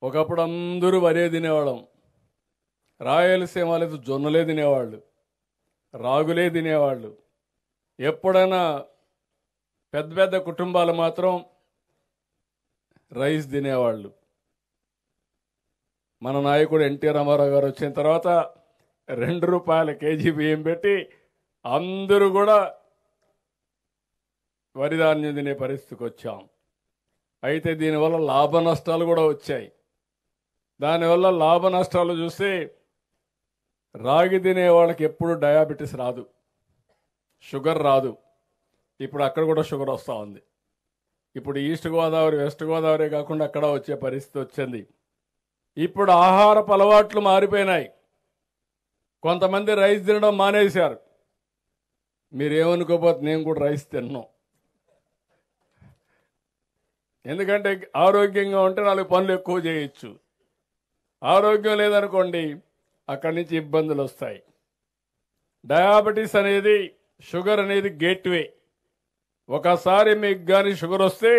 ఒకప్పుడు అందరూ వరే తినేవాళ్ళం. రాయలసీమలో జొన్నలే తినేవాళ్ళు, రాగులే తినేవాళ్ళు. ఎప్పుడైనా పెద్ద పెద్ద కుటుంబాలు మాత్రం రైస్ తినేవాళ్ళు. మన నాయకుడు ఎన్టీ రామారావు గారు వచ్చిన తర్వాత ₹2 కేజీ బియ్యం పెట్టి అందరూ కూడా వరి ధాన్యం తినే పరిస్థితికి వచ్చాం. అయితే దీనివల్ల లాభ నష్టాలు కూడా వచ్చాయి. దానివల్ల లాభ నష్టాలు చూస్తే రాగి తినే వాళ్ళకి ఎప్పుడు డయాబెటీస్ రాదు, షుగర్ రాదు. ఇప్పుడు అక్కడ కూడా షుగర్ వస్తూ ఉంది. ఇప్పుడు ఈస్ట్ గోదావరి వెస్ట్ గోదావరి కాకుండా అక్కడ వచ్చే పరిస్థితి వచ్చింది. ఇప్పుడు ఆహారపు అలవాట్లు మారిపోయినాయి. కొంతమంది రైస్ తినడం మానేశారు. మీరేమనుకోపోతే నేను కూడా రైస్ తిన్నాను. ఎందుకంటే ఆరోగ్యంగా ఉంటే 4 పనులు ఎక్కువ చేయొచ్చు. ఆరోగ్యం లేదనుకోండి అక్కడి నుంచి ఇబ్బందులు వస్తాయి. డయాబెటీస్ అనేది, షుగర్ అనేది గేట్వే. ఒకసారి మీకు కానీ షుగర్ వస్తే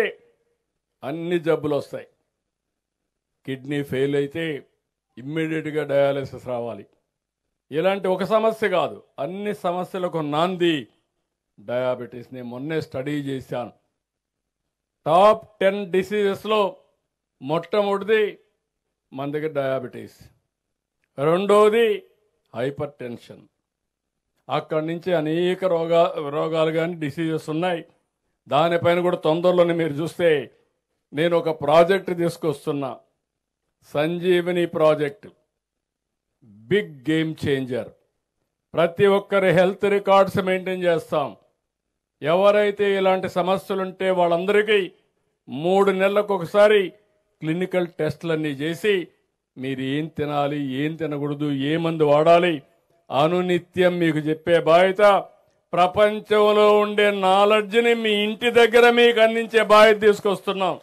అన్ని జబ్బులు వస్తాయి. కిడ్నీ ఫెయిల్ అయితే ఇమ్మీడియట్గా డయాలసిస్ రావాలి. ఇలాంటి ఒక సమస్య కాదు, అన్ని సమస్యలకు నాంది డయాబెటీస్. నేను మొన్నే స్టడీ చేశాను. టాప్ 10 డిసీజెస్లో మొట్టమొదటిది మన దగ్గర డయాబెటీస్, రెండోది హైపర్ టెన్షన్. అక్కడి నుంచి అనేక రోగాలు కానీ డిసీజెస్ ఉన్నాయి. దానిపైన కూడా తొందరలోనే మీరు చూస్తే నేను ఒక ప్రాజెక్ట్ తీసుకొస్తున్నా, Sanjeevani project. Big game changer. ప్రతి ఒక్కరి హెల్త్ రికార్డ్స్ మెయింటైన్ చేస్తాం. ఎవరైతే ఇలాంటి సమస్యలుంటే వాళ్ళందరికీ 3 నెలలకు ఒకసారి క్లినికల్ టెస్టులన్నీ చేసి మీరు ఏం తినాలి, ఏం తినకూడదు, ఏ మందు వాడాలి అనునిత్యం మీకు చెప్పే బాధ్యత, ప్రపంచంలో ఉండే నాలెడ్జ్ని మీ ఇంటి దగ్గర మీకు అందించే బాధ్యత తీసుకొస్తున్నాం.